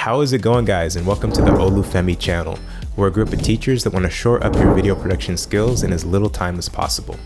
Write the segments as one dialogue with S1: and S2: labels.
S1: How is it going, guys, and welcome to the Olufemi channel. We're a group of teachers that want to shore up your video production skills in as little time as possible.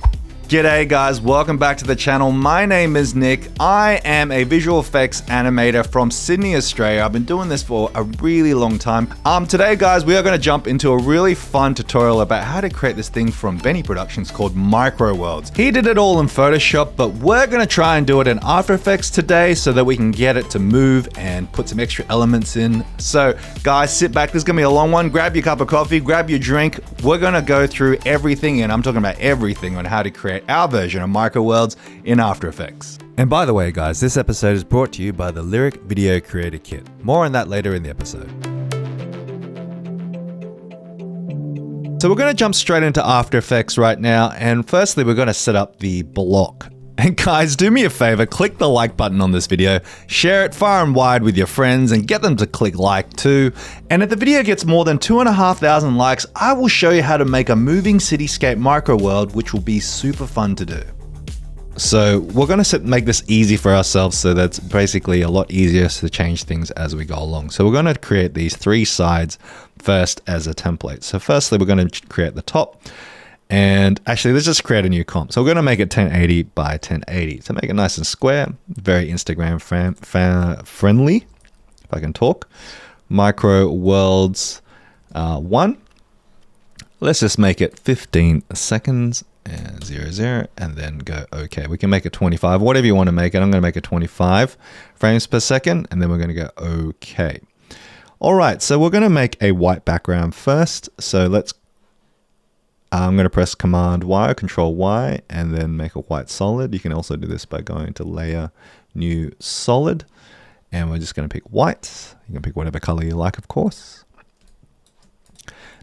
S2: G'day guys, welcome back to the channel. My name is Nick. I am a visual effects animator from Sydney, Australia. I've been doing this for a really long time. Today guys, we are going to jump into a really fun tutorial about how to create this thing from Benny Productions called MicroWorlds. He did it all in Photoshop, but we're going to try and do it in After Effects today so that we can get it to move and put some extra elements in. So guys, sit back. This is going to be a long one. Grab your cup of coffee, grab your drink. We're going to go through everything, and I'm talking about everything on how to create our version of MicroWorlds in After Effects. And by the way guys, this episode is brought to you by the Lyric Video Creator Kit. More on that later in the episode. So we're going to jump straight into After Effects right now, and firstly we're going to set up the block. And guys, do me a favor, click the like button on this video, share it far and wide with your friends and get them to click like too. And if the video gets more than 2,500 likes, I will show you how to make a moving cityscape microworld, which will be super fun to do. So we're going to make this easy for ourselves, so that's basically a lot easier to change things as we go along. So we're going to create these three sides first as a template. So firstly, we're going to create the top. And actually, let's just create a new comp. So we're going to make it 1080 by 1080 to make it nice and square, very Instagram friendly, if I can talk. MicroWorlds 1. Let's just make it 15 seconds and 00, and then go OK. We can make it 25, whatever you want to make it. I'm going to make it 25 frames per second, and then we're going to go OK. All right, so we're going to make a white background first. So I'm going to press Command Y, Control Y, and then make a white solid. You can also do this by going to Layer, New Solid, and we're just going to pick white. You can pick whatever color you like, of course.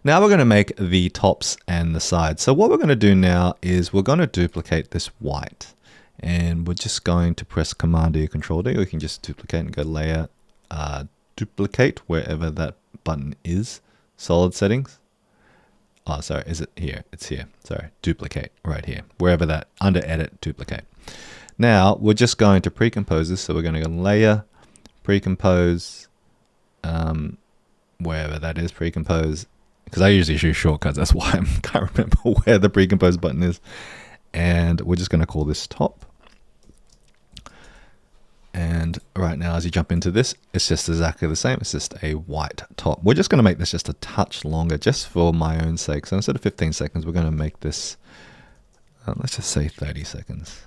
S2: Now we're going to make the tops and the sides. So what we're going to do now is we're going to duplicate this white, and we're just going to press Command D, Control D, or you can just duplicate and go Layer, Duplicate, wherever that button is, Solid Settings. Oh, sorry, is it here? It's here. Sorry, duplicate right here. Wherever that, under edit, duplicate. Now, we're just going to pre-compose this. So we're going to go layer, pre-compose, wherever that is, pre-compose. Because I usually use shortcuts. That's why I can't remember where the pre-compose button is. And we're just going to call this top. And right now, as you jump into this, it's just exactly the same. It's just a white top. We're just going to make this just a touch longer, just for my own sake. So instead of 15 seconds, we're going to make this, let's just say 30 seconds.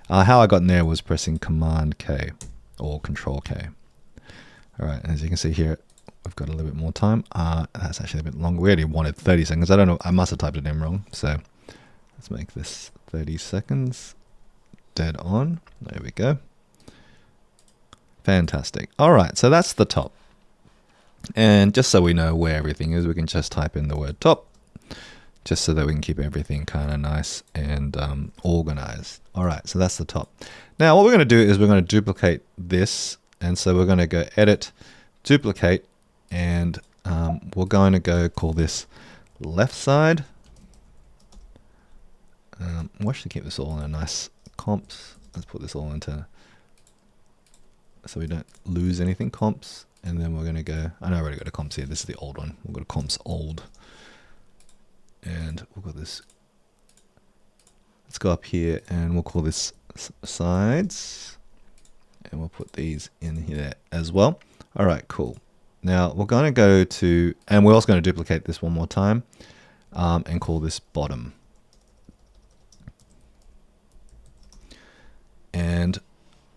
S2: How I got in there was pressing Command K or Control K. All right, and as you can see here, we've got a little bit more time. That's actually a bit longer. We already wanted 30 seconds. I don't know. I must have typed it in wrong. So let's make this 30 seconds. Dead on. There we go. Fantastic. All right, so that's the top. And just so we know where everything is, we can just type in the word top, just so that we can keep everything kind of nice and organized. All right, so that's the top. Now, what we're going to do is we're going to duplicate this. And so we're going to go Edit, Duplicate, and we're going to go call this left side. We'll actually keep this all in a nice comps. Let's put this all into, so we don't lose anything, comps, and then we're going to go, I know I already got a comps here, this is the old one, we'll go to comps old, and we'll go this, let's go up here and we'll call this sides, and we'll put these in here as well. All right, cool. Now we're going to go to, and we're also going to duplicate this one more time, and call this bottom. And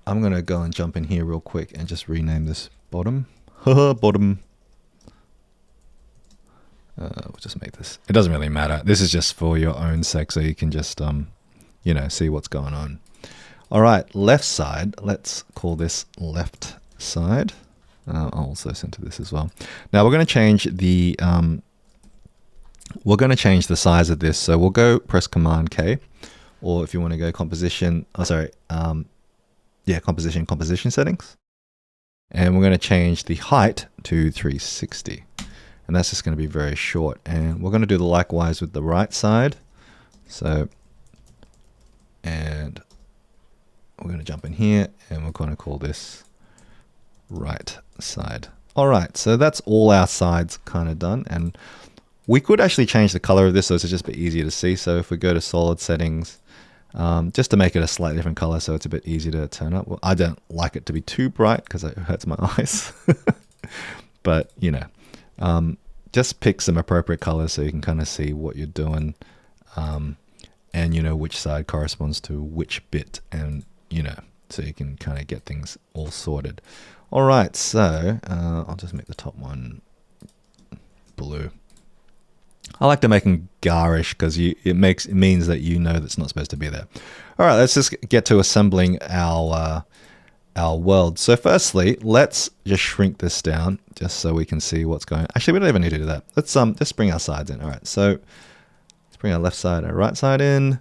S2: I'm going to go and jump in here real quick and just rename this bottom. Bottom. We'll just make this. It doesn't really matter. This is just for your own sake, so you can just, you know, see what's going on. All right, left side. Let's call this left side. I'll also center this as well. Now we're going to change the size of this. So we'll go press Command K, or if you want to go composition. Oh, sorry. Composition settings. And we're going to change the height to 360. And that's just going to be very short. And we're going to do the likewise with the right side. So, and we're going to jump in here and we're going to call this right side. All right, so that's all our sides kind of done. And we could actually change the color of this so it's just a bit easier to see. So if we go to solid settings, just to make it a slightly different color so it's a bit easier to turn up. Well, I don't like it to be too bright because it hurts my eyes. But, you know, just pick some appropriate colors so you can kind of see what you're doing. And you know which side corresponds to which bit, and you know, so you can kind of get things all sorted. All right, so I'll just make the top one blue. I like to make them garish because it means that you know that's not supposed to be there. All right, let's just get to assembling our world. So firstly, let's just shrink this down just so we can see what's going on. Actually, we don't even need to do that. Let's just bring our sides in. All right, so let's bring our left side and right side in.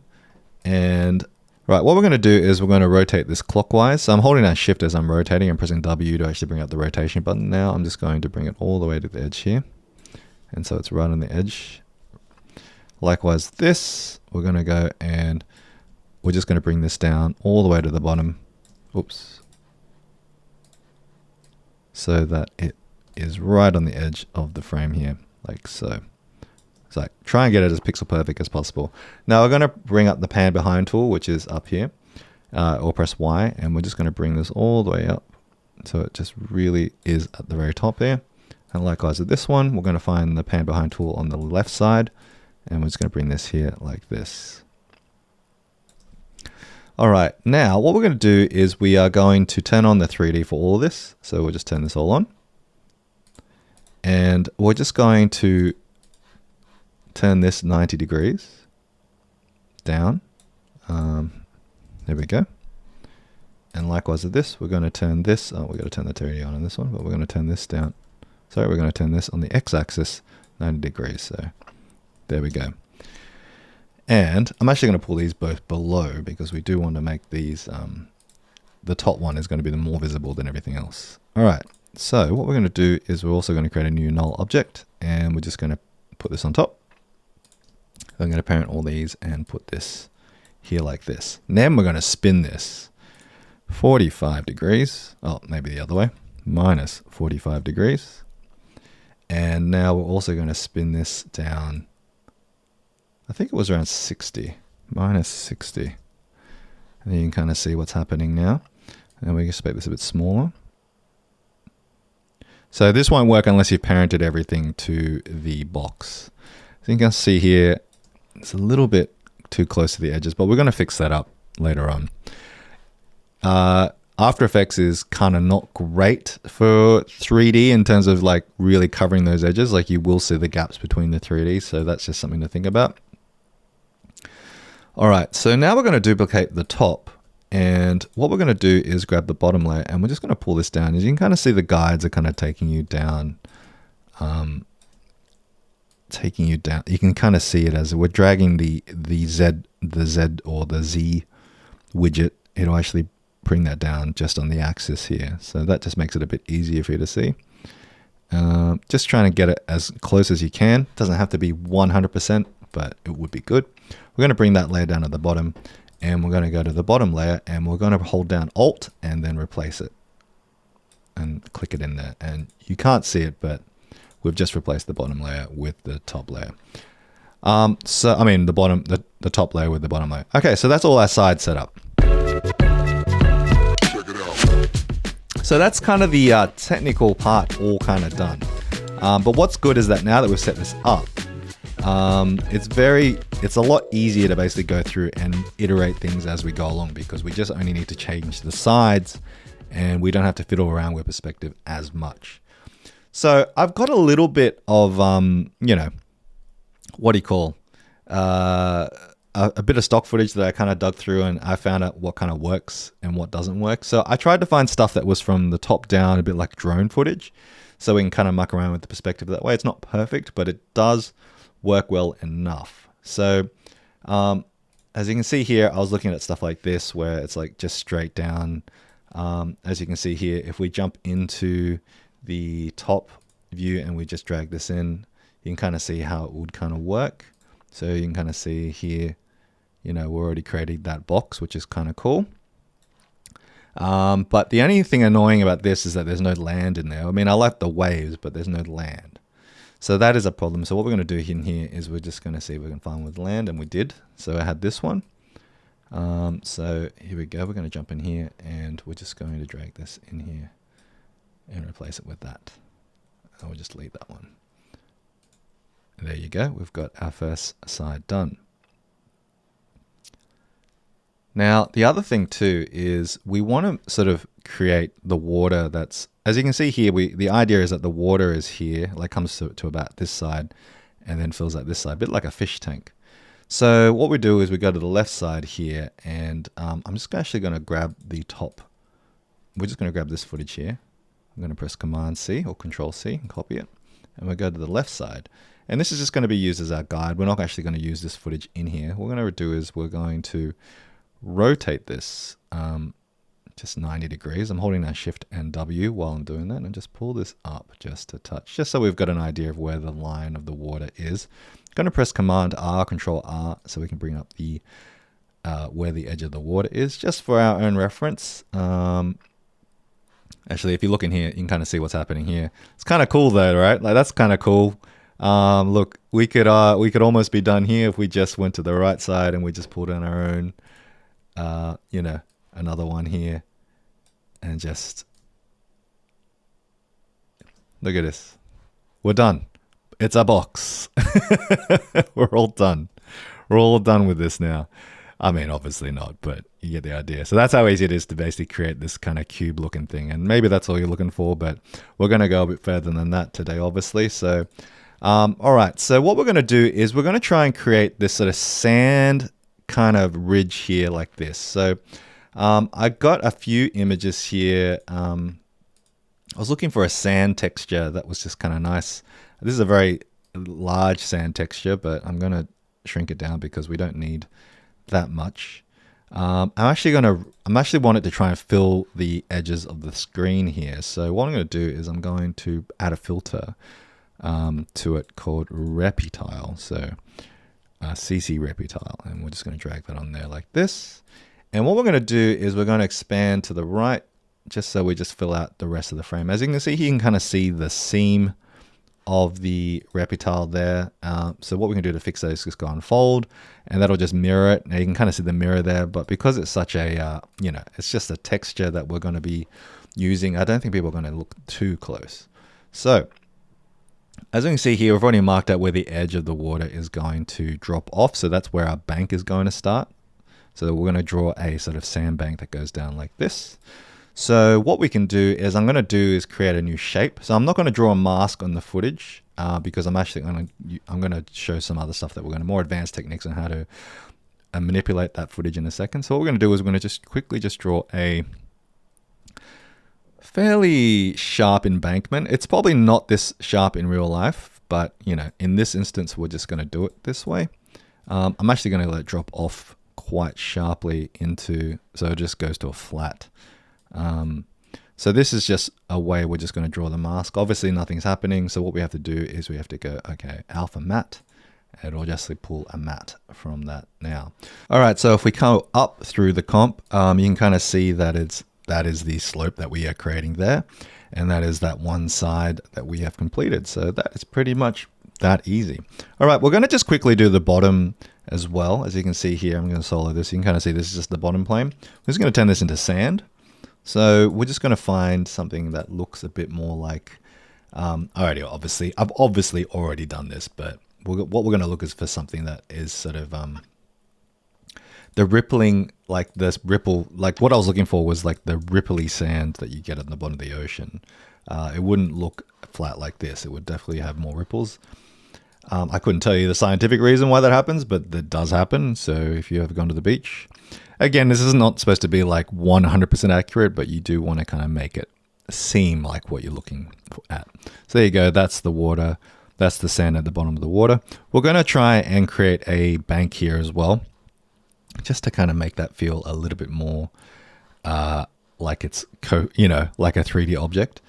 S2: And right, what we're going to do is we're going to rotate this clockwise. So I'm holding down shift as I'm rotating and pressing W to actually bring up the rotation button. Now I'm just going to bring it all the way to the edge here. And so it's right on the edge. Likewise, this, we're going to go and we're just going to bring this down all the way to the bottom. Oops. So that it is right on the edge of the frame here, like so. So try and get it as pixel perfect as possible. Now we're going to bring up the pan behind tool, which is up here, or press Y, and we're just going to bring this all the way up. So it just really is at the very top here. And likewise with this one, we're going to find the pan behind tool on the left side, and we're just going to bring this here like this. All right, now what we're going to do is we are going to turn on the 3D for all of this. So we'll just turn this all on. And we're just going to turn this 90 degrees down. There we go. And likewise with this, we're going to turn this, we're going to turn the 3D on this one, but we're going to turn this down. Sorry, we're going to turn this on the X-axis 90 degrees. So there we go. And I'm actually going to pull these both below because we do want to make these, the top one is going to be the more visible than everything else. All right, so what we're going to do is we're also going to create a new null object, and we're just going to put this on top. I'm going to parent all these and put this here like this. And then we're going to spin this 45 degrees. Oh, maybe the other way, minus 45 degrees. And now we're also going to spin this down. I think it was around 60, minus 60. And then you can kind of see what's happening now. And we just make this a bit smaller. So this won't work unless you've parented everything to the box. So you can see here, it's a little bit too close to the edges, but we're going to fix that up later on. After Effects is kind of not great for 3D in terms of like really covering those edges. Like you will see the gaps between the 3D. So that's just something to think about. All right, so now we're going to duplicate the top, and what we're going to do is grab the bottom layer, and we're just going to pull this down. As you can kind of see, the guides are kind of taking you down. You can kind of see it as we're dragging the Z or the Z widget. It'll actually bring that down just on the axis here. So that just makes it a bit easier for you to see. Just trying to get it as close as you can. Doesn't have to be 100%, but it would be good. We're going to bring that layer down at the bottom, and we're going to go to the bottom layer, and we're going to hold down Alt and then replace it and click it in there. And you can't see it, but we've just replaced the bottom layer with the top layer. So I mean the top layer with the bottom layer. Okay, so that's all our sides set up. So that's kind of the technical part all kind of done. But what's good is that now that we've set this up, it's a lot easier to basically go through and iterate things as we go along, because we just only need to change the sides and we don't have to fiddle around with perspective as much. So I've got a little bit of, you know, what do you call, a bit of stock footage that I kind of dug through, and I found out what kind of works and what doesn't work. So I tried to find stuff that was from the top down, a bit like drone footage, so we can kind of muck around with the perspective that way. It's not perfect, but it does work well enough. So as you can see here, I was looking at stuff like this where it's like just straight down. As you can see here, if we jump into the top view and we just drag this in, you can kind of see how it would kind of work. So you can kind of see here, you know, we're already creating that box, which is kind of cool. But the only thing annoying about this is that there's no land in there. I mean, I like the waves, but there's no land. So that is a problem. So what we're going to do in here is we're just going to see if we can find with land, and we did. So I had this one. So here we go. We're going to jump in here, and we're just going to drag this in here and replace it with that. And we'll just leave that one. There you go. We've got our first side done. Now, the other thing too is we want to sort of create the water that's, as you can see here, the idea is that the water is here, like comes to about this side and then fills out this side, a bit like a fish tank. So what we do is we go to the left side here, and I'm just actually going to grab the top. We're just going to grab this footage here. I'm going to press Command C or Control C and copy it. And we go to the left side. And this is just going to be used as our guide. We're not actually going to use this footage in here. What we're going to do is we're going to rotate this just 90 degrees. I'm holding down Shift and W while I'm doing that, and just pull this up just a touch, just so we've got an idea of where the line of the water is. I'm going to press Command R, Control R, so we can bring up the where the edge of the water is, just for our own reference. Actually, if you look in here, you can kind of see what's happening here. It's kind of cool though, right? Like, that's kind of cool. Look, we could almost be done here if we just went to the right side and we just pulled in our own, you know, another one here, and just look at this. We're done. It's a box. We're all done. We're all done with this now. I mean, obviously not, but you get the idea. So that's how easy it is to basically create this kind of cube looking thing. And maybe that's all you're looking for, but we're going to go a bit further than that today, obviously. So, all right. So what we're going to do is we're going to try and create this sort of sand kind of ridge here like this. So I got a few images here. I was looking for a sand texture that was just kind of nice. This is a very large sand texture, but I'm going to shrink it down because we don't need that much. I'm actually wanted to try and fill the edges of the screen here. So what I'm going to do is I'm going to add a filter to it called Reptile. So CC Reptile, and we're just going to drag that on there like this. And what we're going to do is we're going to expand to the right, just so we just fill out the rest of the frame. As you can see, you can kind of see the seam of the Reptile there. So what we can do to fix that is just go unfold, and that'll just mirror it. Now you can kind of see the mirror there, but because it's such a, you know, it's just a texture that we're going to be using, I don't think people are going to look too close. So as you can see here, we've already marked out where the edge of the water is going to drop off. So that's where our bank is going to start. So we're going to draw a sort of sand bank that goes down like this. So what we can do is create a new shape. So I'm not going to draw a mask on the footage because I'm going to show some other stuff that we're going to more advanced techniques on how to manipulate that footage in a second. So what we're going to do is we're going to just quickly draw a fairly sharp embankment. It's probably not this sharp in real life, but you know, in this instance, we're just going to do it this way. I'm actually going to let it drop off quite sharply so it just goes to a flat. So this is just a way we're just going to draw the mask. Obviously nothing's happening. So what we have to do is we have to go, okay, alpha matte, and it'll just pull a matte from that now. All right. So if we come up through the comp, you can kind of see that that is the slope that we are creating there. And that is that one side that we have completed. So that is pretty much that easy. All right. We're going to just quickly do the bottom as well. As you can see here, I'm going to solo this. You can kind of see this is just the bottom plane. We're just going to turn this into sand. So we're just going to find something that looks a bit more like, I've obviously already done this, but what we're going to look is for something that is sort of the rippling, like this ripple, like what I was looking for was like the ripply sand that you get at the bottom of the ocean. It wouldn't look flat like this. It would definitely have more ripples. I couldn't tell you the scientific reason why that happens, but that does happen. So if you ever gone to the beach, again, this is not supposed to be like 100% accurate, but you do want to kind of make it seem like what you're looking at. So there you go. That's the water. That's the sand at the bottom of the water. We're going to try and create a bank here as well, just to kind of make that feel a little bit more like it's, like a 3D object.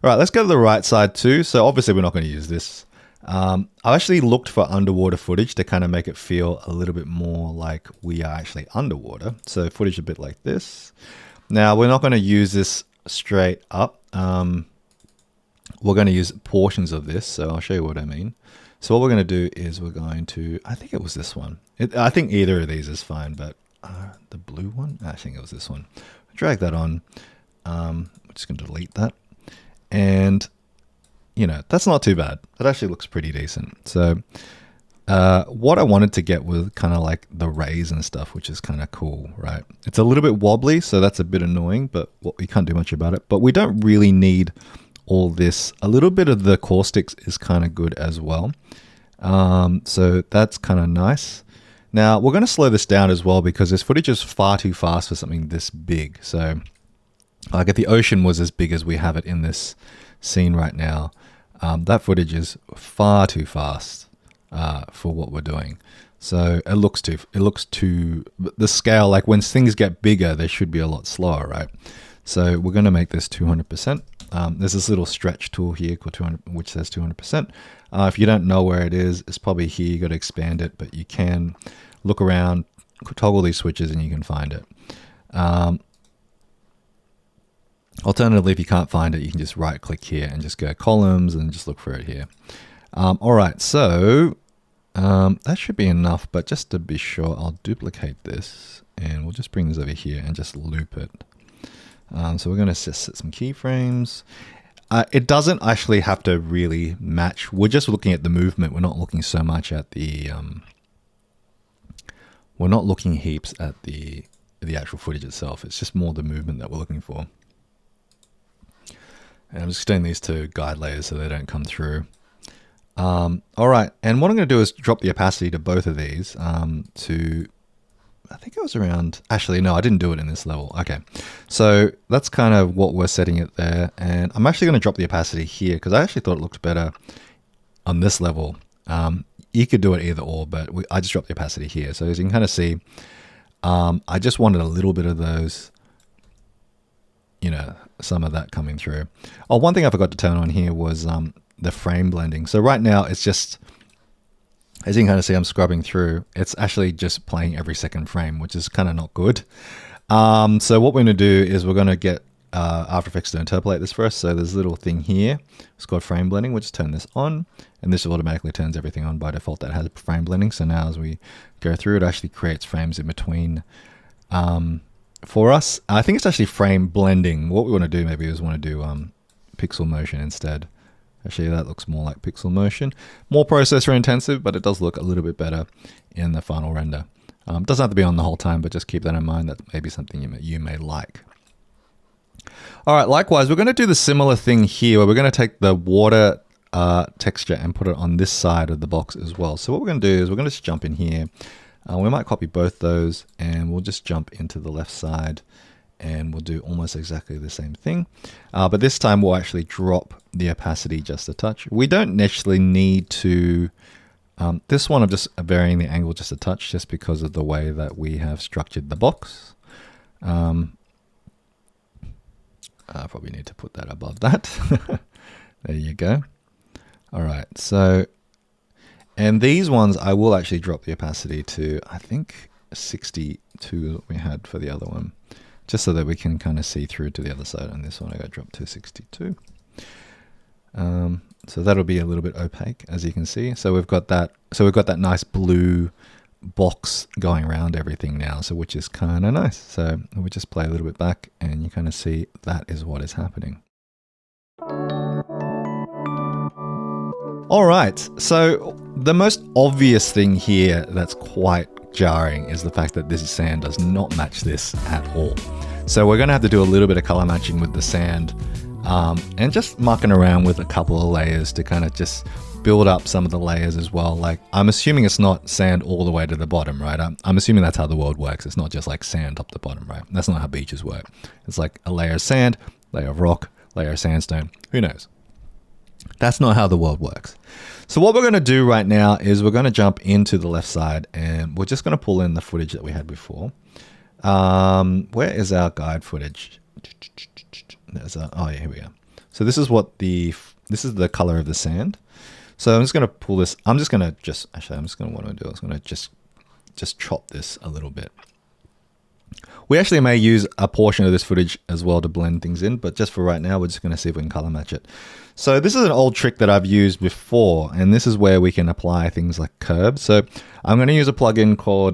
S2: All right, let's go to the right side too. So obviously we're not going to use this. I actually looked for underwater footage to kind of make it feel a little bit more like we are actually underwater. So footage a bit like this. Now we're not going to use this straight up. We're going to use portions of this. So I'll show you what I mean. So what we're going to do is we're going to, I think it was this one. I think either of these is fine, but the blue one, I think it was this one. Drag that on. I'm just going to delete that. And, you know, that's not too bad. It actually looks pretty decent. So what I wanted to get was kind of like the rays and stuff, which is kind of cool, right? It's a little bit wobbly, so that's a bit annoying, but we can't do much about it. But we don't really need all this. A little bit of the caustics is kind of good as well. So that's kind of nice. Now we're going to slow this down as well because this footage is far too fast for something this big. So like if the ocean was as big as we have it in this scene right now, that footage is far too fast for what we're doing. So it looks too, the scale, like when things get bigger, they should be a lot slower, right? So we're going to make this 200%. There's this little stretch tool here called 200, which says 200%. If you don't know where it is, it's probably here. You got to expand it, but you can look around, toggle these switches, and you can find it. Alternatively, if you can't find it, you can just right click here and just go columns and just look for it here. All right, so that should be enough, but just to be sure, I'll duplicate this and we'll just bring this over here and just loop it. So we're going to set some keyframes. It doesn't actually have to really match. We're just looking at the movement. We're not looking so much at the, we're not looking heaps at the actual footage itself. It's just more the movement that we're looking for. And I'm just extending these to guide layers so they don't come through. All right, and what I'm going to do is drop the opacity to both of these to, I think it was around, actually, no, I didn't do it in this level. Okay, so that's kind of what we're setting it there. And I'm actually going to drop the opacity here because I actually thought it looked better on this level. You could do it either or, but I just dropped the opacity here. So as you can kind of see, I just wanted a little bit of those, you know, some of that coming through. Oh, one thing I forgot to turn on here was the frame blending. So right now it's just, as you can kind of see, I'm scrubbing through. It's actually just playing every second frame, which is kind of not good. So what we're going to do is we're going to get After Effects to interpolate this for us. So there's a little thing here. It's called frame blending. We'll just turn this on, and this automatically turns everything on by default that has frame blending. So now as we go through, it actually creates frames in between for us. I think it's actually frame blending. What we want to do maybe is want to do pixel motion instead. Actually, that looks more like pixel motion. More processor intensive, but it does look a little bit better in the final render. It doesn't have to be on the whole time, but just keep that in mind. That may be something you may like. All right, likewise, we're going to do the similar thing here where we're going to take the water texture and put it on this side of the box as well. So what we're going to do is we're going to just jump in here. We might copy both those and we'll just jump into the left side and we'll do almost exactly the same thing. But this time we'll actually drop the opacity just a touch. We don't necessarily need to, this one I'm just varying the angle just a touch just because of the way that we have structured the box. I probably need to put that above that. There you go. All right, so, and these ones I will actually drop the opacity to, I think 62 that we had for the other one, just so that we can kind of see through to the other side. On this one I got dropped to 62. So that'll be a little bit opaque, as you can see. So we've got that. So we've got that nice blue box going around everything now. So which is kind of nice. So we just play a little bit back, and you kind of see that is what is happening. All right. So the most obvious thing here that's quite jarring is the fact that this sand does not match this at all. So we're going to have to do a little bit of color matching with the sand. And just mucking around with a couple of layers to kind of just build up some of the layers as well. Like, I'm assuming it's not sand all the way to the bottom, right? I'm assuming that's how the world works. It's not just like sand top to bottom, right? That's not how beaches work. It's like a layer of sand, layer of rock, layer of sandstone. Who knows? That's not how the world works. So what we're going to do right now is we're going to jump into the left side and we're just going to pull in the footage that we had before. Where is our guide footage? Oh yeah, here we go. So this is this is the color of the sand. So I'm just going to pull this. I'm just going to what I'm going to do is going to just chop this a little bit. We actually may use a portion of this footage as well to blend things in, but just for right now, we're just going to see if we can color match it. So this is an old trick that I've used before, and this is where we can apply things like curves. So I'm going to use a plugin called,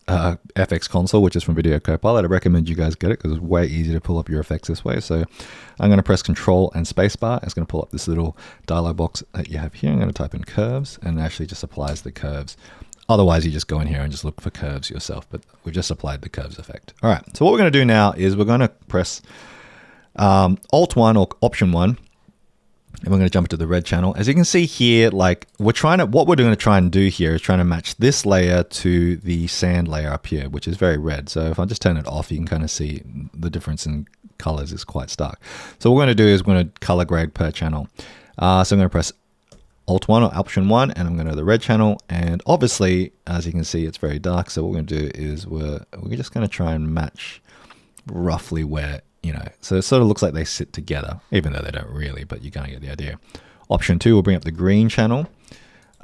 S2: FX Console, which is from Video Copilot. I recommend you guys get it because it's way easier to pull up your effects this way. So I'm going to press Control and Spacebar. It's going to pull up this little dialog box that you have here. I'm going to type in curves, and it actually just applies the curves. Otherwise, you just go in here and just look for curves yourself, but we've just applied the curves effect. All right, so what we're going to do now is we're going to press Alt-1 or Option-1, and we're going to jump into the red channel. As you can see here, like what we're going to try and do here is trying to match this layer to the sand layer up here, which is very red. So if I just turn it off, you can kind of see the difference in colors is quite stark. So what we're going to do is we're going to color grade per channel. So I'm going to press Alt-1 or Option-1, and I'm going to the red channel. And obviously, as you can see, it's very dark. So what we're going to do is we're just going to try and match roughly where, so it sort of looks like they sit together, even though they don't really, but you're going to get the idea. Option-2 will bring up the green channel,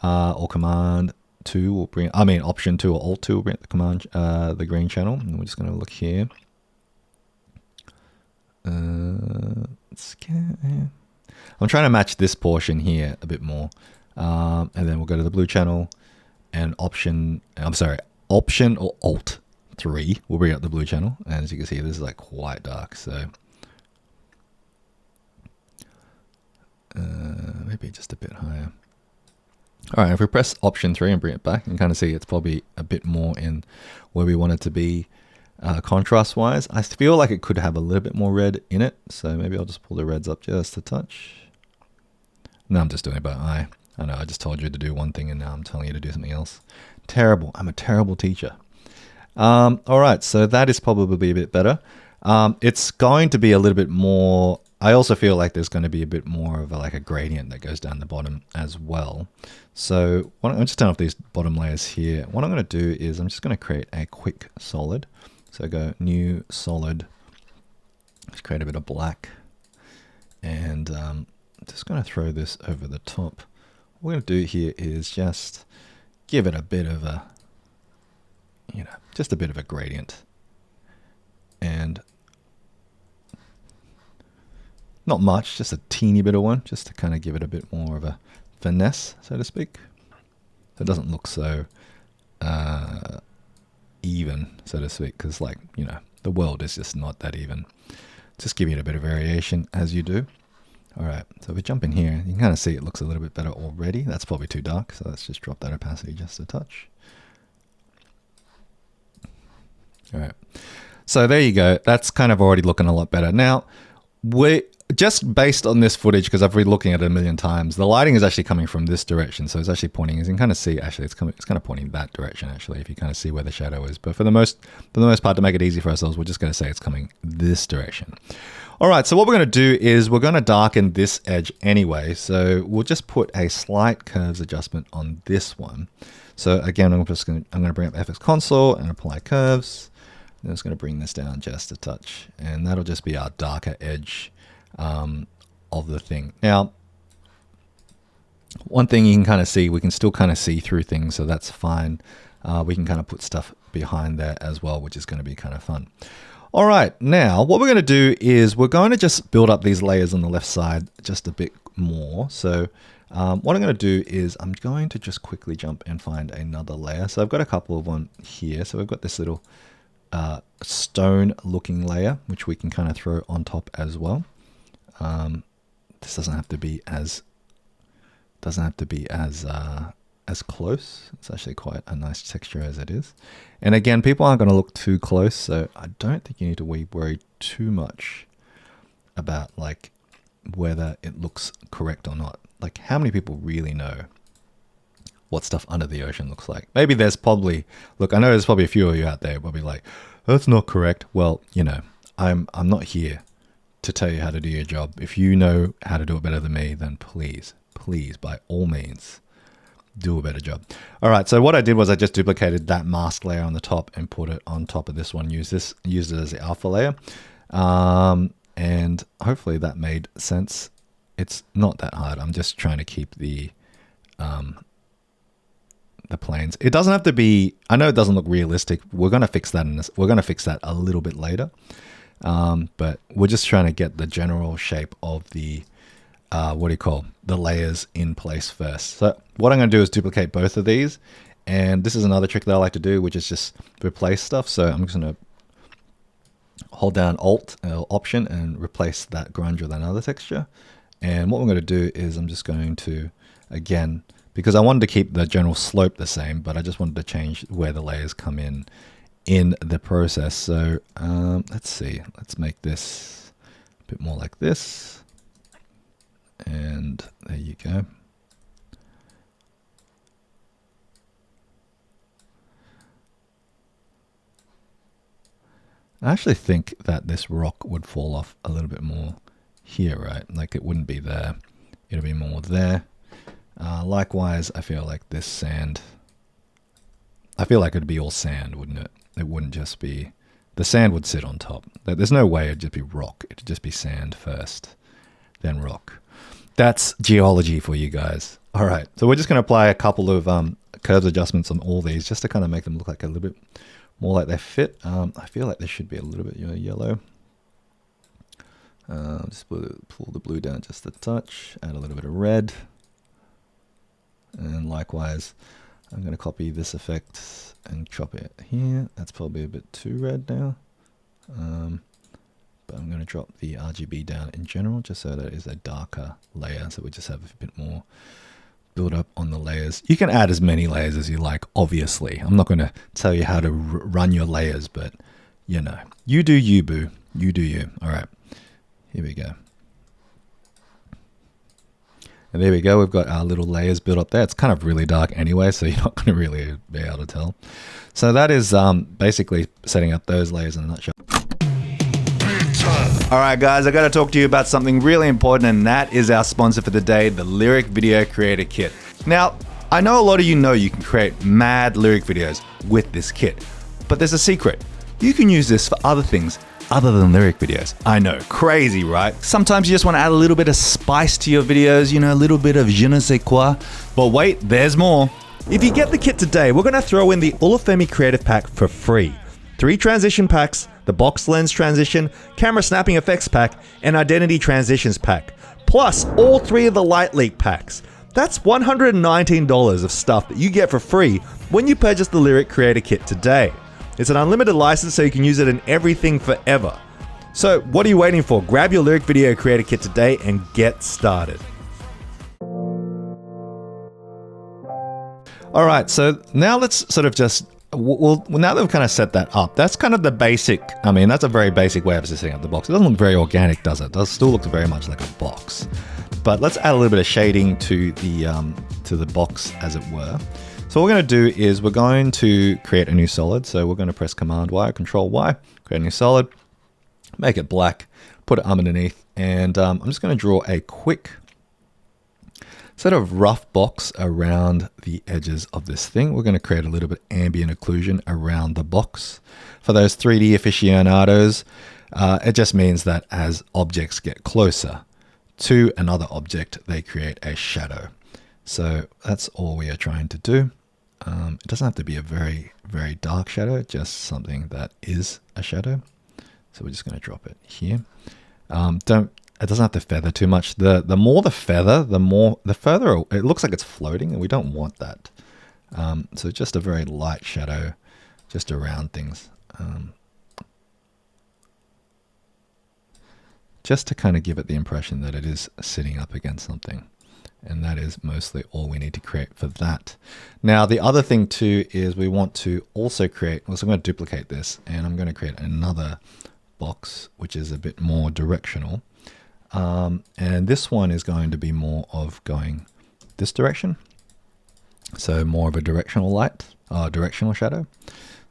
S2: or Command-2 will Option-2 or Alt-2 will bring up the green channel. And we're just going to look here. I'm trying to match this portion here a bit more. And then we'll go to the blue channel and Option or Alt-3 will bring up the blue channel. And as you can see, this is like quite dark. So maybe just a bit higher. All right, if we press Option-3 and bring it back, you can kind of see it's probably a bit more in where we want it to be. Contrast wise, I feel like it could have a little bit more red in it. So maybe I'll just pull the reds up just a touch. No, I'm just doing it by eye. I know I just told you to do one thing and now I'm telling you to do something else. Terrible. I'm a terrible teacher. All right, so that is probably a bit better. It's going to be a little bit more. I also feel like there's going to be a bit more of a gradient that goes down the bottom as well. So I'm just turn off these bottom layers here. What I'm going to do is I'm just going to create a quick solid. So go new solid, just create a bit of black, and I'm just going to throw this over the top. What we're going to do here is just give it a bit of a, just a bit of a gradient, and not much, just a teeny bit of one, just to kind of give it a bit more of a finesse, so to speak. So it doesn't look so even, so to speak, because the world is just not that even. Just giving it a bit of variation as you do. All right, so if we jump in here, you can kind of see it looks a little bit better already. That's probably too dark, so let's just drop that opacity just a touch. All right, so there you go. That's kind of already looking a lot better. Now, just based on this footage, because I've been looking at it a million times, the lighting is actually coming from this direction. So it's actually pointing, as you can kind of see, actually it's kind of pointing that direction, actually, if you kind of see where the shadow is. But for the most part, to make it easy for ourselves, we're just going to say it's coming this direction. All right, so what we're going to do is we're going to darken this edge anyway. So we'll just put a slight curves adjustment on this one. So again, I'm going to bring up FX Console and apply curves. I'm just going to bring this down just a touch, and that'll just be our darker edge of the thing. Now, one thing you can kind of see, we can still kind of see through things, so that's fine. We can kind of put stuff behind there as well, which is going to be kind of fun. All right, now what we're going to do is we're going to just build up these layers on the left side just a bit more. So what I'm going to do is I'm going to just quickly jump and find another layer. So I've got a couple of one here. So we've got this little stone looking layer, which we can kind of throw on top as well. This doesn't have to be as close. It's actually quite a nice texture as it is. And again, people aren't going to look too close, so I don't think you need to worry too much about whether it looks correct or not. How many people really know what stuff under the ocean looks like? Maybe there's probably, I know there's probably a few of you out there probably that's not correct. Well, I'm not here to tell you how to do your job. If you know how to do it better than me, then please, by all means, do a better job. All right, so what I did was I just duplicated that mask layer on the top and put it on top of this one. Used it as the alpha layer. And hopefully that made sense. It's not that hard. I'm just trying to keep the the planes. It doesn't have to be, I know it doesn't look realistic. We're going to fix that we're going to fix that a little bit later. But we're just trying to get the general shape of the, the layers in place first. So what I'm going to do is duplicate both of these. And this is another trick that I like to do, which is just replace stuff. So I'm just going to hold down Alt Option and replace that grunge with another texture. And what we're going to do is I'm just going to, again, because I wanted to keep the general slope the same, but I just wanted to change where the layers come in the process. So let's see, let's make this a bit more like this. And there you go. I actually think that this rock would fall off a little bit more here, right? Like it wouldn't be there, it'll be more there. Likewise, I feel like this sand, I feel like it'd be all sand, wouldn't it? It wouldn't just be, the sand would sit on top. There's no way it'd just be rock. It'd just be sand first, then rock. That's geology for you guys. All right, so we're just going to apply a couple of curves adjustments on all these just to kind of make them look like a little bit more like they fit. I feel like this should be a little bit yellow. Just pull the blue down just a touch, add a little bit of red. And likewise, I'm going to copy this effect and chop it here. That's probably a bit too red now. But I'm going to drop the RGB down in general just so that it is a darker layer. So we just have a bit more build up on the layers. You can add as many layers as you like, obviously. I'm not going to tell you how to run your layers, but you know, you do you, boo. You do you. All right, here we go. And there we go. We've got our little layers built up there. It's kind of really dark anyway, so you're not going to really be able to tell. So that is basically setting up those layers in a nutshell. All right, guys, I got to talk to you about something really important, and that is our sponsor for the day, the Lyric Video Creator Kit. Now, I know a lot of you know you can create mad lyric videos with this kit, but there's a secret. You can use this for other things other than lyric videos. I know, crazy, right? Sometimes you just want to add a little bit of spice to your videos, you know, a little bit of je ne sais quoi. But wait, there's more. If you get the kit today, we're going to throw in the Olufemi Creative Pack for free. 3 transition packs, the box lens transition, camera snapping effects pack, and identity transitions pack. Plus all 3 of the light leak packs. That's $119 of stuff that you get for free when you purchase the Lyric Creator Kit today. It's an unlimited license so you can use it in everything forever. So what are you waiting for? Grab your Lyric Video Creator Kit today and get started. All right, so now let's sort of just, well, now that we've kind of set that up, that's kind of the basic, I mean, that's a very basic way of setting up the box. It doesn't look very organic, does it? It does still look very much like a box. But let's add a little bit of shading to the box, as it were. So what we're going to do is we're going to create a new solid. So we're going to press Command Y, Control Y, create a new solid, make it black, put it underneath, and I'm just going to draw a quick sort of rough box around the edges of this thing. We're going to create a little bit ambient occlusion around the box. For those 3D aficionados, it just means that as objects get closer to another object, they create a shadow. So that's all we are trying to do. It doesn't have to be a very, very dark shadow, just something that is a shadow. So we're just going to drop it here. It doesn't have to feather too much. The more the feather, the further it looks like it's floating, and we don't want that. So just a very light shadow just around things. Just to kind of give it the impression that it is sitting up against something. And that is mostly all we need to create for that. Now, the other thing too is we want to also create, well, so I'm going to duplicate this, and I'm going to create another box, which is a bit more directional. And this one is going to be more of going this direction. So more of a directional light, directional shadow.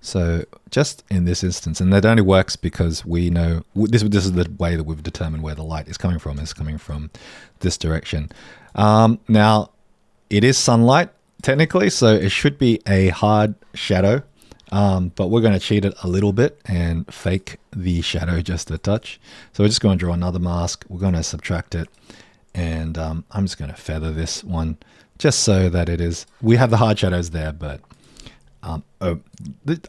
S2: So just in this instance, and that only works because we know, this is the way that we've determined where the light is coming from this direction. Now, it is sunlight, technically, so it should be a hard shadow, but we're going to cheat it a little bit and fake the shadow just a touch. So we're just going to draw another mask. We're going to subtract it, And I'm just going to feather this one just so that it is, we have the hard shadows there, but I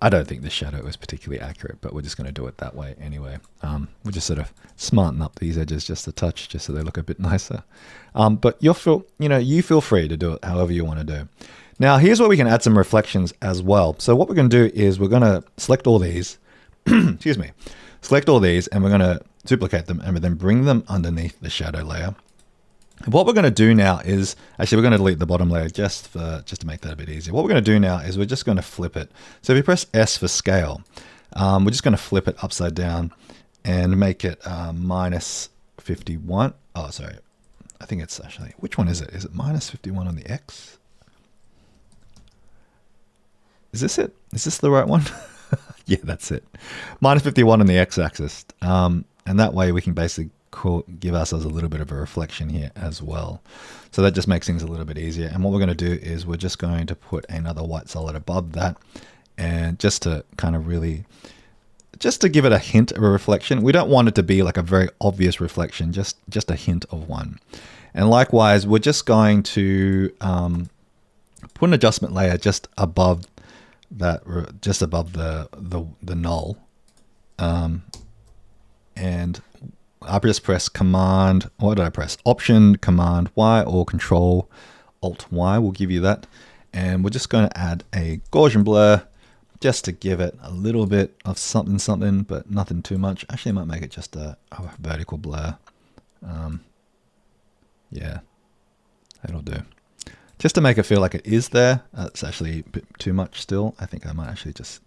S2: don't think the shadow is particularly accurate, but we're just going to do it that way anyway. We'll just sort of smarten up these edges just a touch, just so they look a bit nicer. But you feel free to do it however you want to do. Now, here's where we can add some reflections as well. So what we're going to do is we're going to select all these, excuse me, select all these, and we're going to duplicate them and then bring them underneath the shadow layer. What we're going to do now is, actually we're going to delete the bottom layer just to make that a bit easier. What we're going to do now is we're just going to flip it. So if you press S for scale, we're just going to flip it upside down and make it minus 51. Oh, sorry. I think it's actually, which one is it? Is it minus 51 on the X? Is this it? Is this the right one? Yeah, that's it. Minus 51 on the X axis. And that way we can basically give ourselves a little bit of a reflection here as well. So that just makes things a little bit easier. And what we're going to do is we're just going to put another white solid above that, and just to kind of really, just to give it a hint of a reflection. We don't want it to be like a very obvious reflection, just a hint of one. And likewise, we're just going to put an adjustment layer just above that, just above the null. And I just press Command, what did I press? Option, Command Y, or Control Alt Y will give you that. And we're just going to add a Gaussian blur just to give it a little bit of something, but nothing too much. Actually, I might make it just a vertical blur. Yeah, that'll do. Just to make it feel like it is there. It's actually a bit too much still. I think I might actually just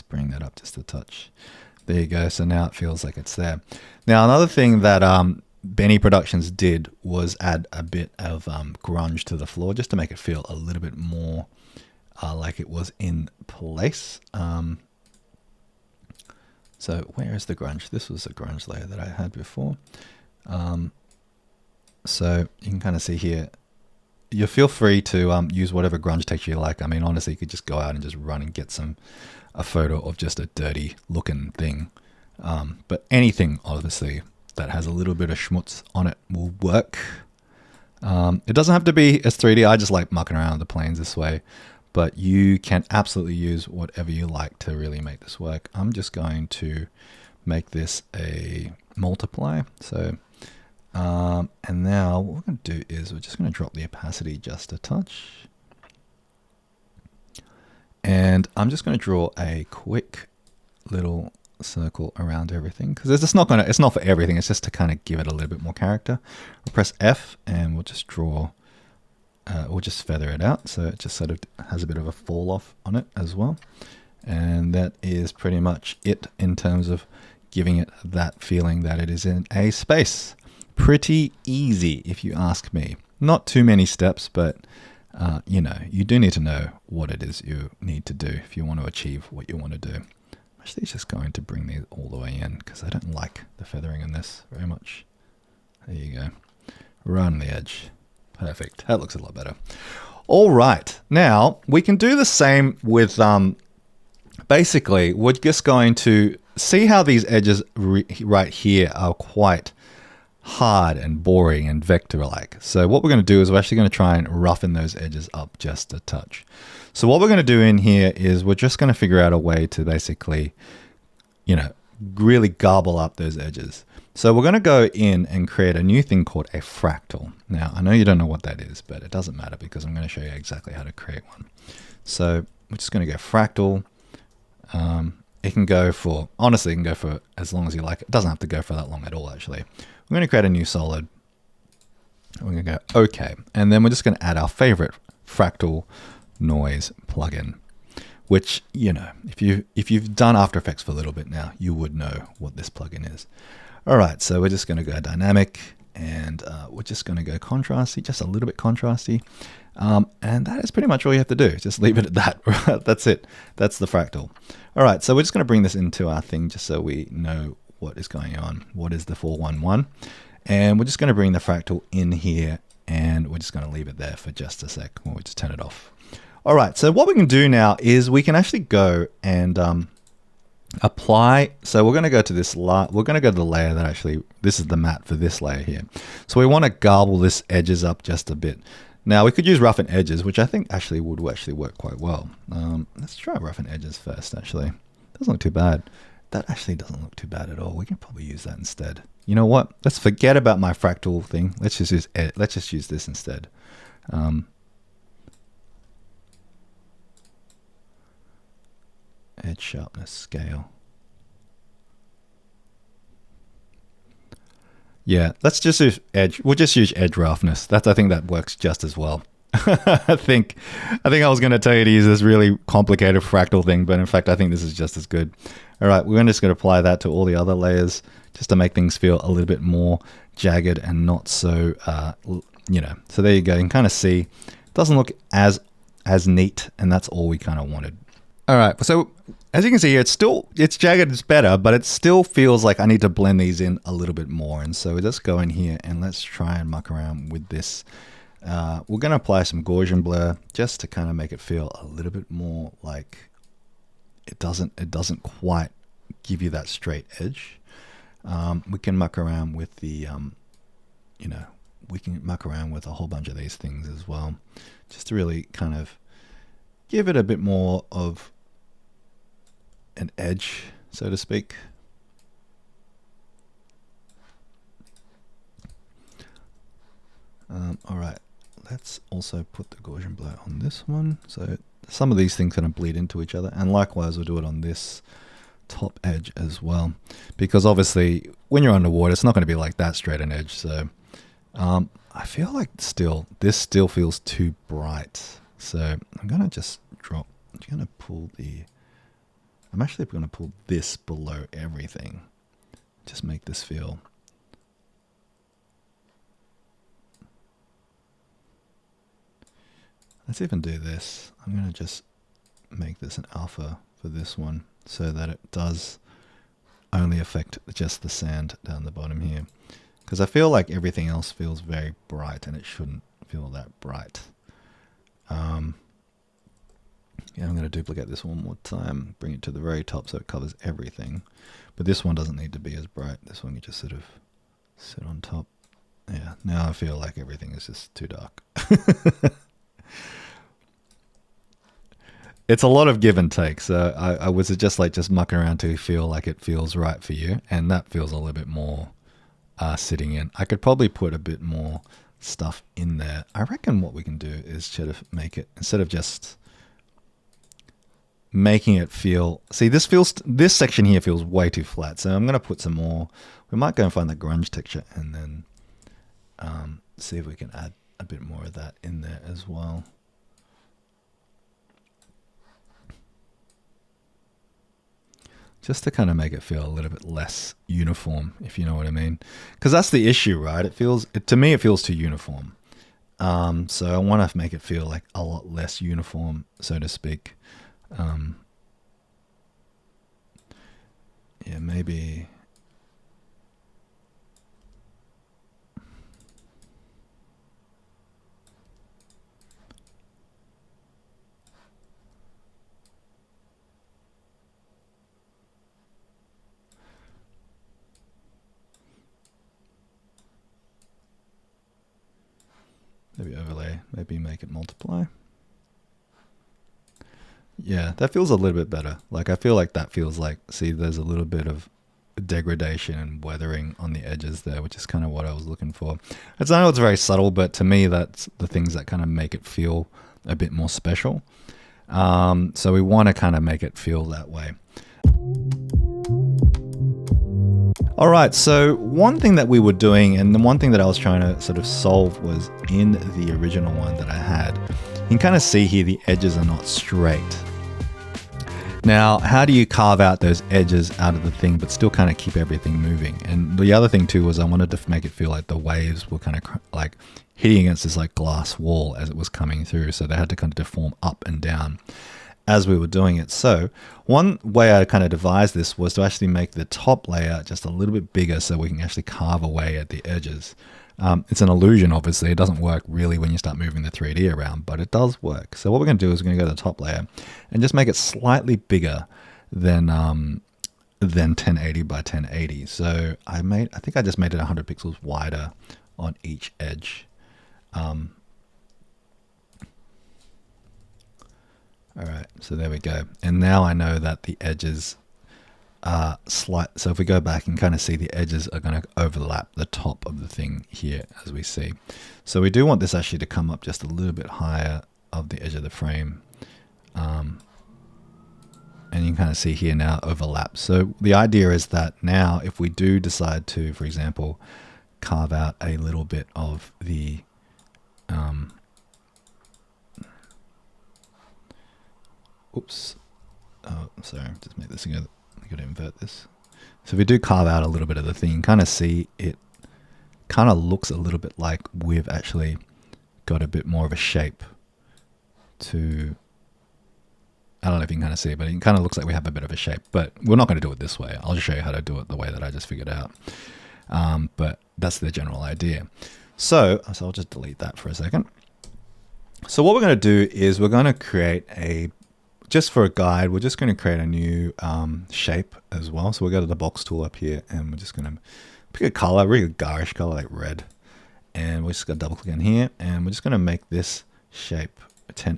S2: bring that up just a touch. There you go. So now it feels like it's there. Now, another thing that Benny Productions did was add a bit of grunge to the floor, just to make it feel a little bit more like it was in place. So where is the grunge? This was a grunge layer that I had before. So you can kind of see here, you feel free to use whatever grunge texture you like. I mean, honestly, you could just go out and just run and get a photo of just a dirty looking thing. But anything, obviously, that has a little bit of schmutz on it will work. It doesn't have to be as 3D. I just like mucking around the planes this way. But you can absolutely use whatever you like to really make this work. I'm just going to make this a multiply. So, and now what we're going to do is we're just going to drop the opacity just a touch. And I'm just going to draw a quick little circle around everything, because it's not for everything. It's just to kind of give it a little bit more character. We'll press F and we'll just draw, we'll just feather it out. So it just sort of has a bit of a fall off on it as well. And that is pretty much it in terms of giving it that feeling that it is in a space. Pretty easy, if you ask me. Not too many steps, but you know, you do need to know what it is you need to do if you want to achieve what you want to do. I'm actually just going to bring these all the way in because I don't like the feathering in this very much. There you go. Roughen the edge. Perfect. That looks a lot better. All right. Now we can do the same with, basically, we're just going to see how these edges right here are quite hard and boring and vector-like. So what we're going to do is we're actually going to try and roughen those edges up just a touch. So what we're going to do in here is we're just going to figure out a way to basically, you know, really gobble up those edges. So we're going to go in and create a new thing called a fractal. Now, I know you don't know what that is, but it doesn't matter because I'm going to show you exactly how to create one. So we're just going to go fractal. It can go for, honestly, it can go for as long as you like. It doesn't have to go for that long at all, actually. We're going to create a new solid. We're going to go OK. And then we're just going to add our favorite fractal noise plugin, which, you know, if you've done After Effects for a little bit now, you would know what this plugin is. All right, so we're just going to go dynamic, and we're just going to go contrasty, just a little bit contrasty. And that is pretty much all you have to do. Just leave it at that. That's it. That's the fractal. All right, so we're just going to bring this into our thing just so we know what is going on. What is the 411? And we're just going to bring the fractal in here, and we're just going to leave it there for just a sec. We'll just turn it off. All right, so what we can do now is we can actually go and apply. So we're going to go to this we're going to go to the layer that actually, this is the matte for this layer here. So we want to garble this edges up just a bit. Now we could use Roughen Edges, which I think actually would actually work quite well. Let's try Roughen Edges first. Actually, doesn't look too bad. That actually doesn't look too bad at all. We can probably use that instead. You know what? Let's forget about my fractal thing. Let's just use this instead. Edge sharpness scale. Yeah, let's just use edge. We'll just use edge roughness. I think that works just as well. I think I was going to tell you to use this really complicated fractal thing, but in fact, I think this is just as good. All right, we're just going to apply that to all the other layers just to make things feel a little bit more jagged and not so, you know. So there you go. You can kind of see it doesn't look as neat, and that's all we kind of wanted. All right, so as you can see here, it's jagged, it's better, but it still feels like I need to blend these in a little bit more. And so let's go in here and let's try and muck around with this. We're going to apply some Gaussian blur just to kind of make it feel a little bit more like it doesn't quite give you that straight edge. We can muck around with the, you know, we can muck around with a whole bunch of these things as well, just to really kind of give it a bit more of an edge, so to speak. All right, let's also put the Gaussian blur on this one. So some of these things kind of bleed into each other, and likewise we'll do it on this top edge as well, because obviously when you're underwater, it's not going to be like that straight an edge. So I feel like this still feels too bright. So I'm gonna just drop. I'm gonna pull the. I'm actually going to pull this below everything. Just make this feel. Let's even do this. I'm going to just make this an alpha for this one so that it does only affect just the sand down the bottom here. Because I feel like everything else feels very bright and it shouldn't feel that bright. Yeah, I'm going to duplicate this one more time, bring it to the very top so it covers everything. But this one doesn't need to be as bright. This one can just sort of sit on top. Yeah, now I feel like everything is just too dark. It's a lot of give and take. So I would suggest like just mucking around till you feel like it feels right for you. And that feels a little bit more sitting in. I could probably put a bit more stuff in there. I reckon what we can do is sort of make it, instead of just making it feel, see, this section here feels way too flat. So I'm going to put some more, we might go and find the grunge texture and then see if we can add a bit more of that in there as well. Just to kind of make it feel a little bit less uniform, if you know what I mean. Because that's the issue, right? To me, it feels too uniform. So I want to make it feel like a lot less uniform, so to speak. Yeah, maybe. Maybe overlay, maybe make it multiply. Yeah, that feels a little bit better. Like I feel like that feels like, see, there's a little bit of degradation and weathering on the edges there, which is kind of what I was looking for. I know it's very subtle, but to me, that's the things that kind of make it feel a bit more special. So we want to kind of make it feel that way. All right, so one thing that we were doing, and the one thing that I was trying to sort of solve was in the original one that I had. You can kind of see here the edges are not straight. Now, how do you carve out those edges out of the thing but still kind of keep everything moving? And the other thing too was I wanted to make it feel like the waves were kind of like hitting against this like glass wall as it was coming through, so they had to kind of deform up and down as we were doing it. So one way I kind of devised this was to actually make the top layer just a little bit bigger so we can actually carve away at the edges. It's an illusion, obviously. It doesn't work really when you start moving the 3D around, but it does work. So what we're going to do is we're going to go to the top layer and just make it slightly bigger than than 1080 by 1080. So I think I just made it 100 pixels wider on each edge. All right, so there we go. And now I know that the edges are slight. So if we go back and kind of see, the edges are going to overlap the top of the thing here, as we see. So we do want this actually to come up just a little bit higher of the edge of the frame. And you can kind of see here now overlap. So the idea is that now if we do decide to, for example, carve out a little bit of the oops. Oh, sorry, just make this again. I got to invert this. So if we do carve out a little bit of the thing, you can kind of see it kind of looks a little bit like we've actually got a bit more of a shape to, I don't know if you can kind of see it, but it kind of looks like we have a bit of a shape, but we're not going to do it this way. I'll just show you how to do it the way that I just figured out. But that's the general idea. So I'll just delete that for a second. So what we're going to do is we're going to create just for a guide, we're just going to create a new shape as well. So we'll go to the box tool up here and we're just going to pick a color, really garish color like red. And we're just going to double click in here and we're just going to make this shape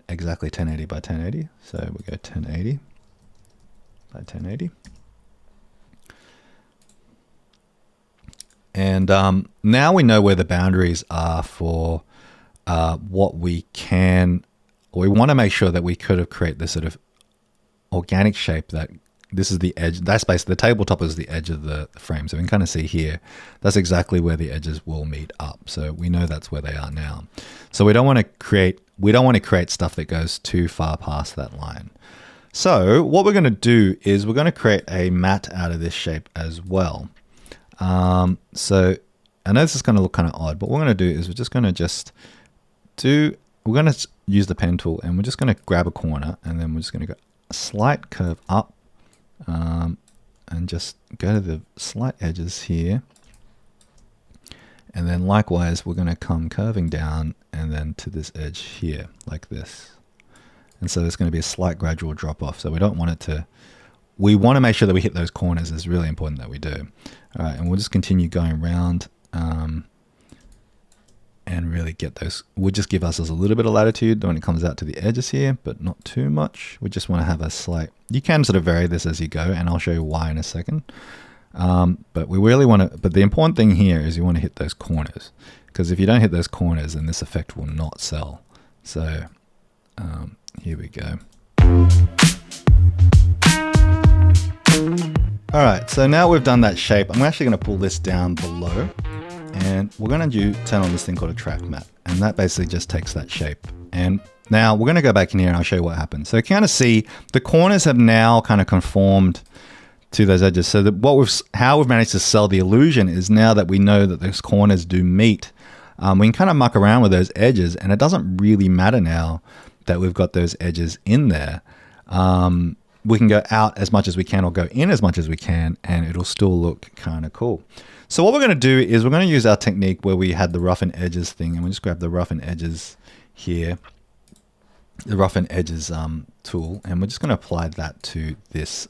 S2: exactly 1080 by 1080. So we go 1080 by 1080. And now we know where the boundaries are for what we can. We want to make sure that we could have created this sort of organic shape that this is the edge. That's basically the tabletop is the edge of the frame. So we can kind of see here, that's exactly where the edges will meet up. So we know that's where they are now. So we don't want to create stuff that goes too far past that line. So what we're going to do is we're going to create a mat out of this shape as well. So I know this is going to look kind of odd, but what we're going to do is we're just going to we're going to use the pen tool and we're just going to grab a corner and then we're just going to go a slight curve up and just go to the slight edges here. And then likewise, we're going to come curving down and then to this edge here like this. And so there's going to be a slight gradual drop off. So we don't want it to, we want to make sure that we hit those corners. It's really important that we do. All right, and we'll just continue going around and really get those. We'll just give ourselves a little bit of latitude when it comes out to the edges here, but not too much. We just want to have a slight, you can sort of vary this as you go, and I'll show you why in a second. But we really want to, but the important thing here is you want to hit those corners, because if you don't hit those corners, then this effect will not sell. So here we go. All right, so now we've done that shape, I'm actually going to pull this down below. And we're going to turn on this thing called a track mat. And that basically just takes that shape. And now we're going to go back in here and I'll show you what happens. So you kind of see the corners have now kind of conformed to those edges. So how we've managed to sell the illusion is now that we know that those corners do meet, we can kind of muck around with those edges and it doesn't really matter now that we've got those edges in there. We can go out as much as we can or go in as much as we can and it'll still look kind of cool. So what we're going to do is we're going to use our technique where we had the Roughen Edges thing, and we'll just grab the Roughen Edges here, the Roughen Edges tool, and we're just going to apply that to this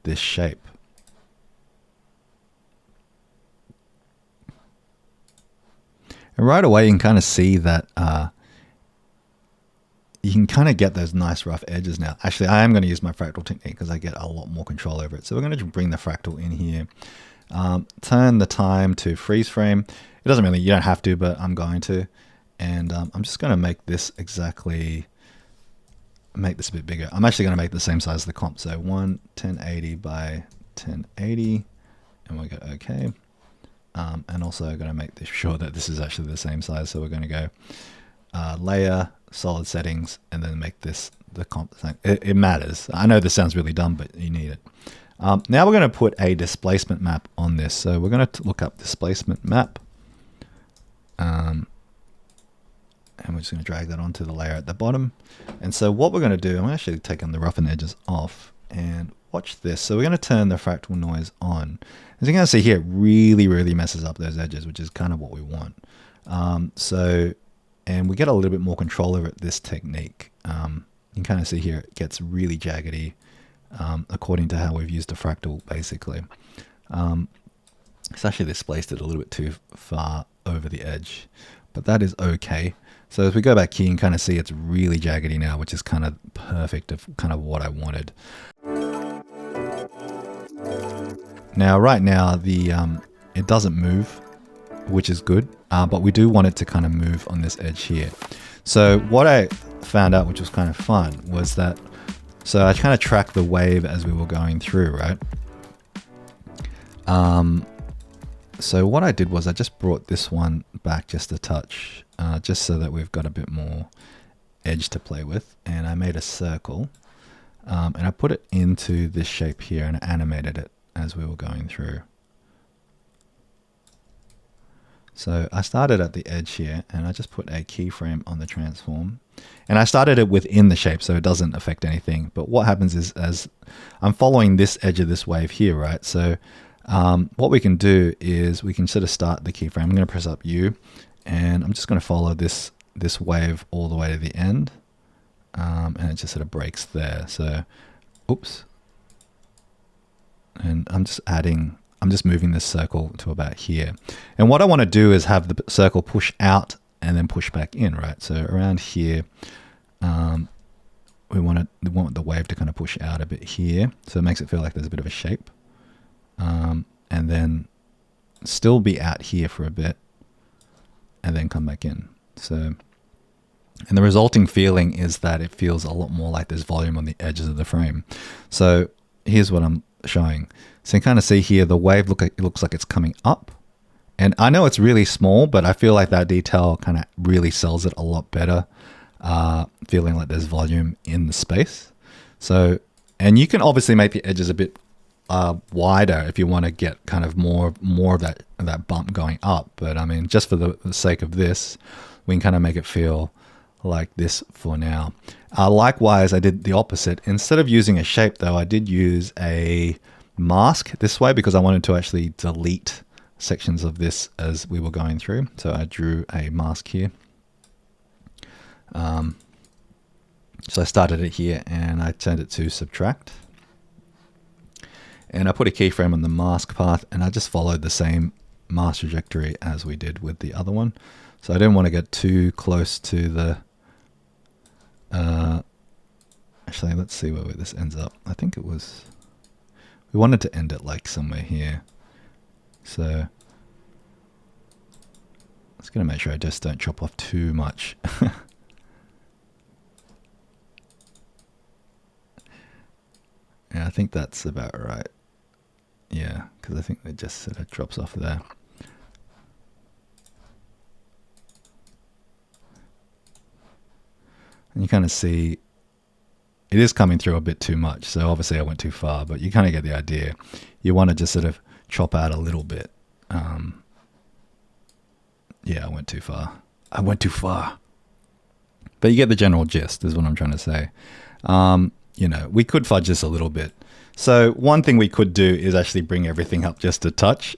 S2: this shape. And right away you can kind of see that you can kind of get those nice rough edges now. Actually, I am going to use my fractal technique because I get a lot more control over it. So we're going to bring the fractal in here. Turn the time to freeze frame. It doesn't really, you don't have to, but I'm going to. And I'm just going to make this a bit bigger. I'm actually going to make the same size as the comp. So 1080 by 1080. And we go OK. And also going to make sure that this is actually the same size. So we're going to go layer, solid settings, and then make this the comp thing. It matters. I know this sounds really dumb, but you need it. Now we're going to put a displacement map on this. So we're going to look up displacement map. And we're just going to drag that onto the layer at the bottom. And so what we're going to do, I'm actually taking the Roughen Edges off and watch this. So we're going to turn the fractal noise on. As you're going to see here, it really, really messes up those edges, which is kind of what we want. And we get a little bit more control over this technique. You can kind of see here, it gets really jaggedy. according to how we've used a fractal, basically. It's actually displaced it a little bit too far over the edge, but that is okay. So as we go back here, you can kind of see it's really jaggedy now, which is kind of perfect of kind of what I wanted. Now, right now, the it doesn't move, which is good, but we do want it to kind of move on this edge here. So what I found out, which was kind of fun, was that, so I kind of tracked the wave as we were going through, right? So what I did was I just brought this one back just a touch, just so that we've got a bit more edge to play with. And I made a circle, and I put it into this shape here and I animated it as we were going through. So I started at the edge here and I just put a keyframe on the transform, and I started it within the shape so it doesn't affect anything. But what happens is, as I'm following this edge of this wave here, right? So what we can do is we can sort of start the keyframe. I'm going to press up U, and I'm just going to follow this wave all the way to the end, and it just sort of breaks there. So, oops. And I'm just moving this circle to about here. And what I want to do is have the circle push out and then push back in, right? So around here, we want the wave to kind of push out a bit here. So it makes it feel like there's a bit of a shape. And then still be out here for a bit and then come back in. So, and the resulting feeling is that it feels a lot more like there's volume on the edges of the frame. So here's what I'm showing. So you can kind of see here, the wave looks like it's coming up. And I know it's really small, but I feel like that detail kind of really sells it a lot better, feeling like there's volume in the space. So, and you can obviously make the edges a bit wider if you want to get kind of more of that bump going up. But I mean, just for the sake of this, we can kind of make it feel like this for now. Likewise, I did the opposite. Instead of using a shape though, I did use a mask this way because I wanted to actually delete sections of this as we were going through. So I drew a mask here. So I started it here and I turned it to subtract. And I put a keyframe on the mask path and I just followed the same mask trajectory as we did with the other one. So I didn't want to get too close to the, actually, let's see where this ends up. I think it was, we wanted to end it like somewhere here. So I'm just going to make sure I just don't chop off too much. Yeah, I think that's about right. Yeah, because I think it just sort of drops off there. And you kind of see it is coming through a bit too much. So obviously I went too far, but you kind of get the idea. You want to just sort of chop out a little bit. Yeah, I went too far. I went too far. But you get the general gist is what I'm trying to say. You know, we could fudge this a little bit. So one thing we could do is actually bring everything up just a touch,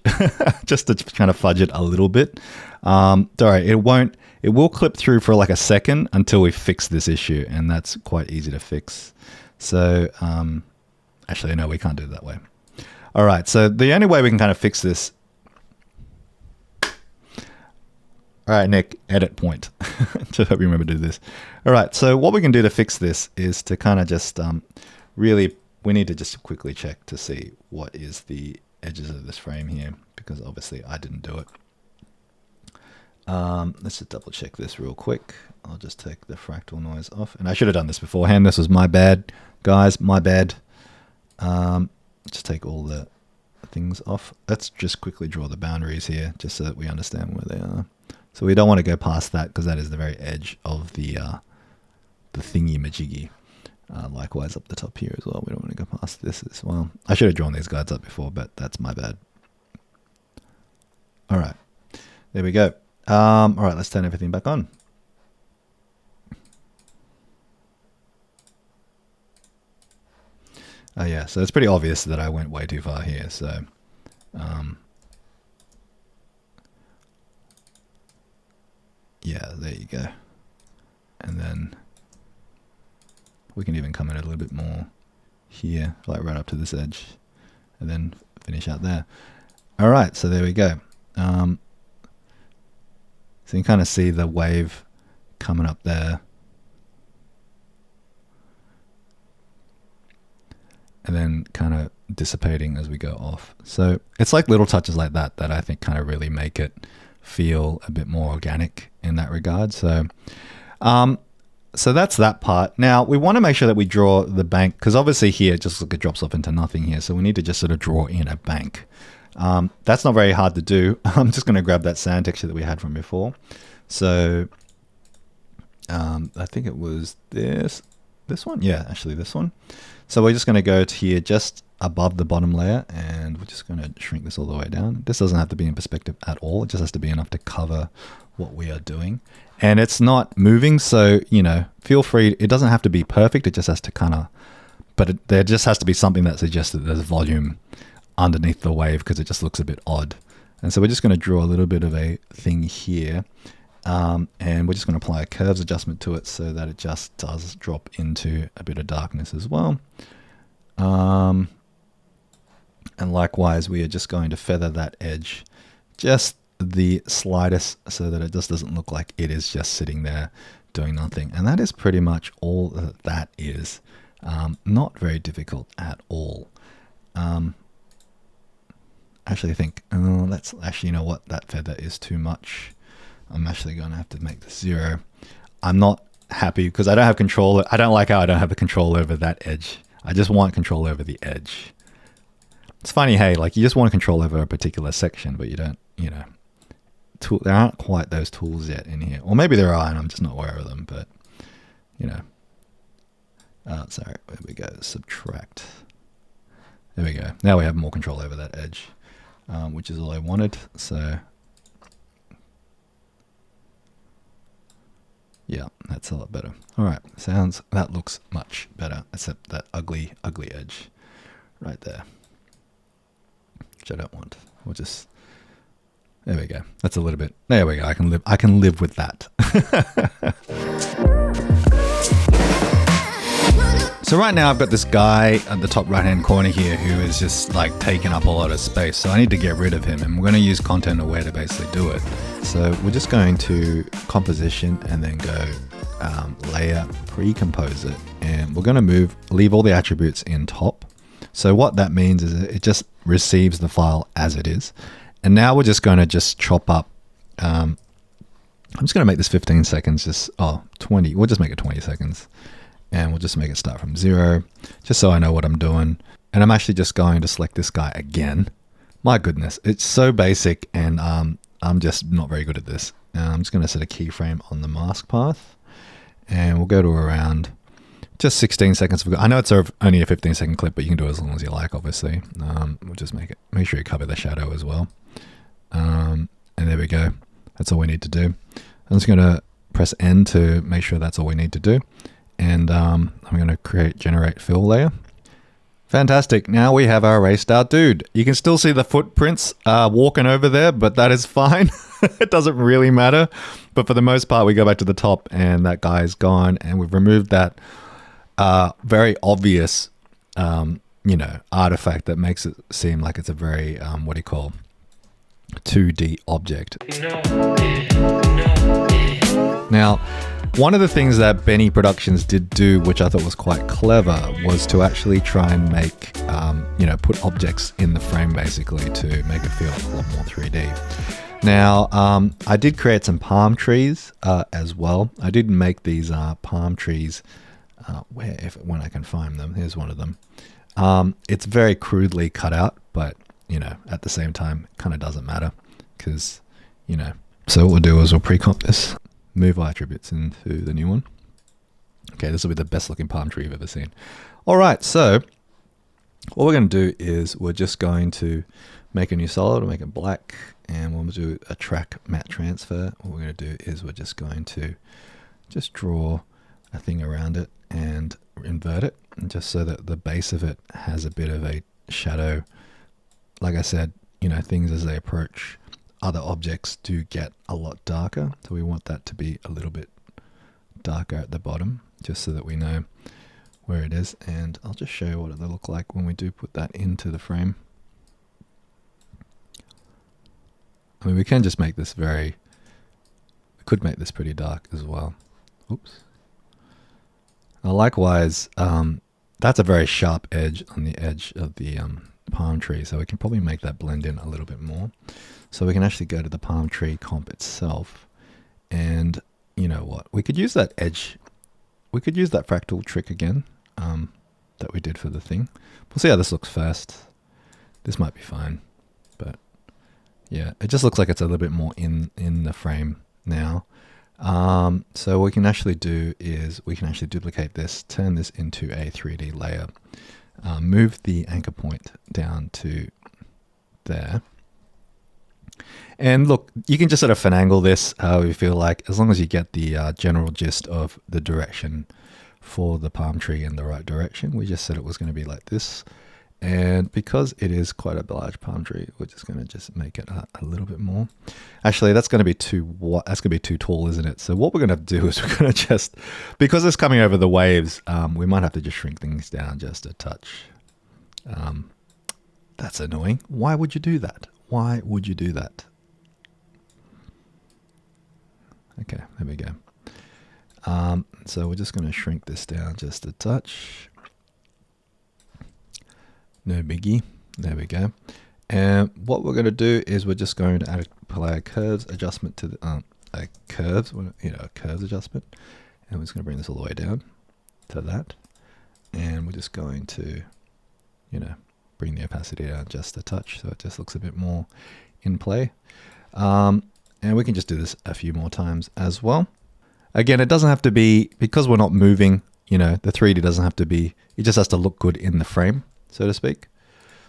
S2: just to kind of fudge it a little bit. Sorry, it will clip through for like a second until we fix this issue, and that's quite easy to fix. So actually, no, we can't do it that way. All right, so the only way we can kind of fix this. All right, Nick, edit point. Just hope you remember to do this. All right, so what we can do to fix this is to kind of just really, we need to just quickly check to see what is the edges of this frame here, because obviously I didn't do it. Let's just double check this real quick. I'll just take the fractal noise off. And I should have done this beforehand. This was my bad, guys, my bad. Just take all the things off. Let's just quickly draw the boundaries here, just so that we understand where they are. So we don't want to go past that because that is the very edge of the thingy-majiggy. Likewise up the top here as well. We don't want to go past this as well. I should have drawn these guides up before, but that's my bad. All right, there we go. All right, let's turn everything back on. Oh yeah, so it's pretty obvious that I went way too far here. So yeah, there you go. And then we can even come in a little bit more here, like right up to this edge, and then finish out there. All right, so there we go. So you kind of see the wave coming up there. And then kind of dissipating as we go off. So it's like little touches like that that I think kind of really make it feel a bit more organic in that regard. So so that's that part. Now we want to make sure that we draw the bank, because obviously here it just drops off into nothing here. So we need to just sort of draw in a bank. That's not very hard to do. I'm just going to grab that sand texture that we had from before. So I think it was this one. Yeah, actually this one. So we're just going to go to here just above the bottom layer, and we're just going to shrink this all the way down. This doesn't have to be in perspective at all. It just has to be enough to cover what we are doing. And it's not moving, so, you know, feel free. It doesn't have to be perfect. It just has to kind of, but there just has to be something that suggests that there's volume underneath the wave, because it just looks a bit odd. And so we're just going to draw a little bit of a thing here. And we're just going to apply a curves adjustment to it so that it just does drop into a bit of darkness as well. And likewise, we are just going to feather that edge just the slightest so that it just doesn't look like it is just sitting there doing nothing. And that is pretty much all that is. Not very difficult at all. Actually, I think, let's actually, you know what, that feather is too much. I'm actually going to have to make this 0. I'm not happy because I don't have control. I don't like how I don't have the control over that edge. I just want control over the edge. It's funny, hey, like you just want control over a particular section, but you don't, you know, there aren't quite those tools yet in here. Or maybe there are and I'm just not aware of them, but, you know. Sorry, there we go, subtract. There we go. Now we have more control over that edge, which is all I wanted. So yeah, that's a lot better. All right, that looks much better, except that ugly edge right there, which I don't want. We'll just, there we go. That's a little bit, there we go. I can live with that. So right now I've got this guy at the top right hand corner here who is just like taking up a lot of space. So I need to get rid of him, and we're going to use content aware to basically do it. So we're just going to composition and then go layer, pre-compose it. And we're going to leave all the attributes in top. So what that means is it just receives the file as it is. And now we're just going to just chop up. I'm just going to make this 15 seconds, 20. We'll just make it 20 seconds. And we'll just make it start from 0, just so I know what I'm doing. And I'm actually just going to select this guy again. My goodness, it's so basic, and I'm just not very good at this. I'm just going to set a keyframe on the mask path, and we'll go to around just 16 seconds. I know it's only a 15-second clip, but you can do it as long as you like, obviously. We'll just make sure you cover the shadow as well. And there we go. That's all we need to do. I'm just going to press N to make sure that's all we need to do. And I'm going to generate fill layer. Fantastic. Now we have our erased out dude. You can still see the footprints walking over there, but that is fine. It doesn't really matter. But for the most part, we go back to the top and that guy is gone. And we've removed that very obvious, artifact that makes it seem like it's a very, 2D object. Now, one of the things that Benny Productions did do, which I thought was quite clever, was to actually try and make, put objects in the frame basically to make it feel a lot more 3D. Now, I did create some palm trees as well. I did make these palm trees, when I can find them. Here's one of them. It's very crudely cut out, but, at the same time, it kind of doesn't matter because, So what we'll do is we'll pre-comp this. Move our attributes into the new one. Okay, this will be the best looking palm tree you've ever seen. All right, so what we're going to do is we're just going to make a new solid, we'll make it black, and we'll do a track matte transfer. What we're going to do is we're just going to just draw a thing around it and invert it, and just so that the base of it has a bit of a shadow. Like I said, things as they approach other objects do get a lot darker, so we want that to be a little bit darker at the bottom, just so that we know where it is, and I'll just show you what it'll look like when we do put that into the frame. I mean, we can just make this we could make this pretty dark as well. Oops. Now, likewise, that's a very sharp edge on the edge of the palm tree, so we can probably make that blend in a little bit more. So we can actually go to the palm tree comp itself, and you know what? We could use that edge. We could use that fractal trick again that we did for the thing. We'll see how this looks first. This might be fine, but yeah, it just looks like it's a little bit more in the frame now. So what we can actually do is we can actually duplicate this, turn this into a 3D layer, move the anchor point down to there. And look, you can just sort of finagle this however you feel like, as long as you get the general gist of the direction for the palm tree in the right direction. We just said it was going to be like this. And because it is quite a large palm tree, we're just going to just make it a little bit more. Actually, that's going to be too tall, isn't it? So what we're going to do is we're going to just, because it's coming over the waves, we might have to just shrink things down just a touch. That's annoying. Why would you do that? Why would you do that? Okay, there we go. So we're just going to shrink this down just a touch. No biggie. There we go. And what we're going to do is we're just going to apply a curves adjustment to the a curves adjustment, and we're just going to bring this all the way down to that, and we're just going to, bring the opacity down just a touch so it just looks a bit more in play. And we can just do this a few more times as well. Again, it doesn't have to be, because we're not moving, the 3D doesn't have to be, it just has to look good in the frame, so to speak.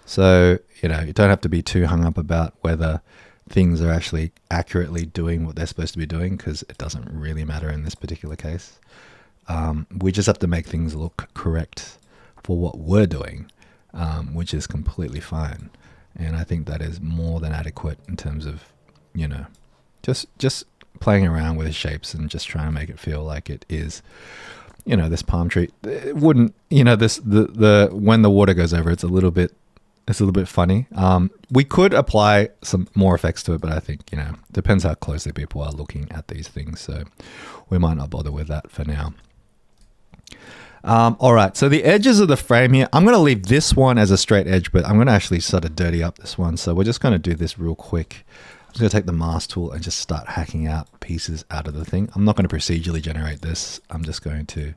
S2: So, you don't have to be too hung up about whether things are actually accurately doing what they're supposed to be doing, because it doesn't really matter in this particular case. We just have to make things look correct for what we're doing, which is completely fine. And I think that is more than adequate in terms of, just playing around with the shapes and just trying to make it feel like it is, this palm tree. It wouldn't, when the water goes over, it's a little bit funny. We could apply some more effects to it, but I think, depends how closely people are looking at these things. So we might not bother with that for now. All right, so the edges of the frame here, I'm going to leave this one as a straight edge, but I'm going to actually sort of dirty up this one. So we're just going to do this real quick. I'm just going to take the mask tool and just start hacking out pieces out of the thing. I'm not going to procedurally generate this. I'm just going to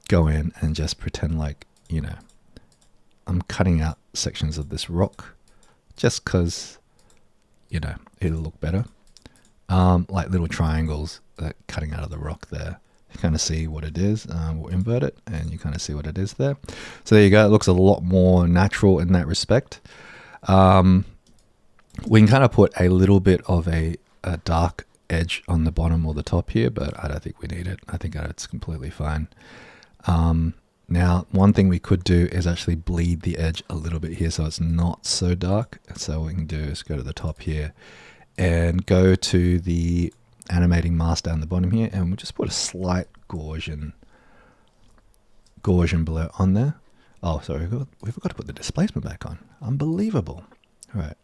S2: go in and just pretend like, I'm cutting out sections of this rock just because, it'll look better. Like little triangles cutting out of the rock there. You kind of see what it is. We'll invert it and you kind of see what it is there. So there you go. It looks a lot more natural in that respect. We can kind of put a little bit of a dark edge on the bottom or the top here, but I don't think we need it. I think it's completely fine. Now, one thing we could do is actually bleed the edge a little bit here so it's not so dark. So what we can do is go to the top here and go to the animating mask down the bottom here, and we'll just put a slight Gaussian blur on there. Oh, sorry, we forgot to put the displacement back on. Unbelievable. All right,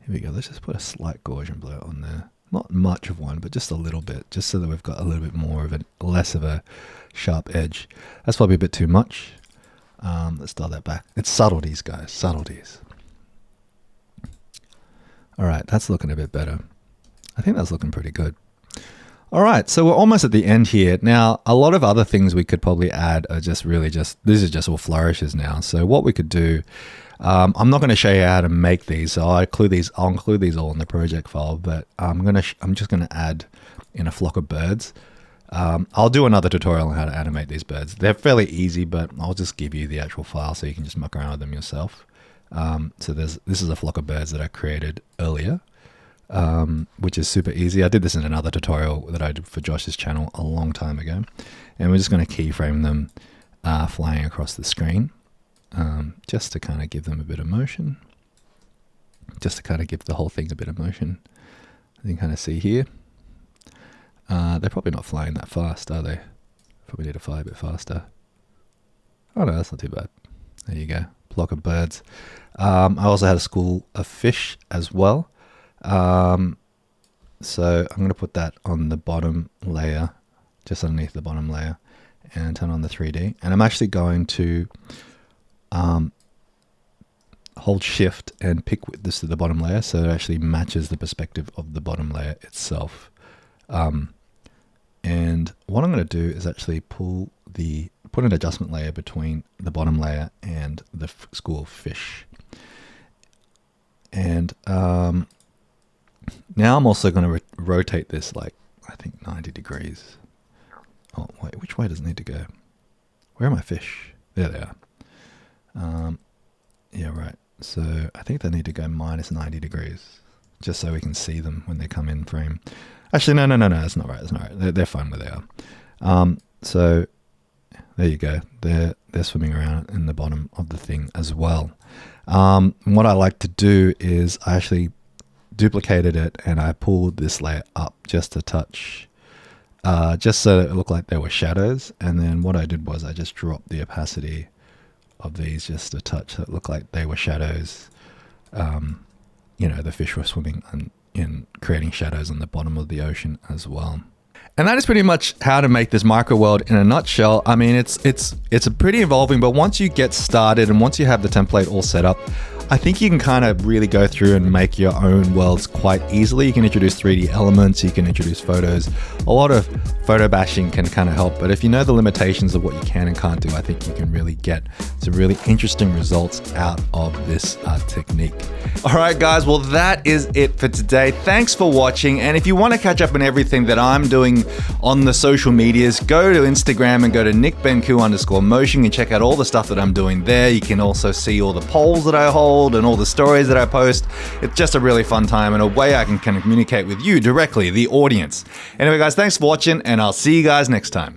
S2: here we go. Let's just put a slight Gaussian blur on there. Not much of one, but just a little bit, just so that we've got a little bit more of less of a sharp edge. That's probably a bit too much. Let's dial that back. It's subtleties, guys, subtleties. All right, that's looking a bit better. I think that's looking pretty good. All right, so we're almost at the end here. Now, a lot of other things we could probably add are this is just all flourishes now. So what we could do, I'm not going to show you how to make these, so I'll include these all in the project file, but I'm just going to add in a flock of birds. I'll do another tutorial on how to animate these birds. They're fairly easy, but I'll just give you the actual file so you can just muck around with them yourself. So this is a flock of birds that I created earlier, which is super easy. I did this in another tutorial that I did for Josh's channel a long time ago, and we're just going to keyframe them flying across the screen. Just to kind of give them a bit of motion, just to kind of give the whole thing a bit of motion. You can kind of see here. They're probably not flying that fast, are they? Probably need to fly a bit faster. Oh no, that's not too bad. There you go. Flock of birds. I also had a school of fish as well. So I'm going to put that on the bottom layer, just underneath the bottom layer, and turn on the 3D. And I'm actually going to hold shift and pick this to the bottom layer so it actually matches the perspective of the bottom layer itself. And what I'm going to do is actually put an adjustment layer between the bottom layer and the school of fish. And now I'm also going to rotate this like, I think 90 degrees. Oh, wait, which way does it need to go? Where are my fish? There they are. Yeah, right. So I think they need to go minus 90 degrees just so we can see them when they come in frame. Actually, no, that's not right. That's not right. They're fine where they are. So there you go. They're swimming around in the bottom of the thing as well. What I like to do is I actually duplicated it and I pulled this layer up just a touch, just so that it looked like there were shadows. And then what I did was I just dropped the opacity of these just a touch so it looked like they were shadows. The fish were swimming in creating shadows on the bottom of the ocean as well. And that is pretty much how to make this microworld in a nutshell. I mean, it's a pretty involving, but once you get started and once you have the template all set up, I think you can kind of really go through and make your own worlds quite easily. You can introduce 3D elements, you can introduce photos. A lot of photo bashing can kind of help, but if you know the limitations of what you can and can't do, I think you can really get some really interesting results out of this technique. All right, guys, well, that is it for today. Thanks for watching. And if you want to catch up on everything that I'm doing on the social medias, go to Instagram and go to nickbenku_motion and check out all the stuff that I'm doing there. You can also see all the polls that I hold and all the stories that I post. It's just a really fun time and a way I can communicate with you directly, the audience. Anyway, guys, thanks for watching, and I'll see you guys next time.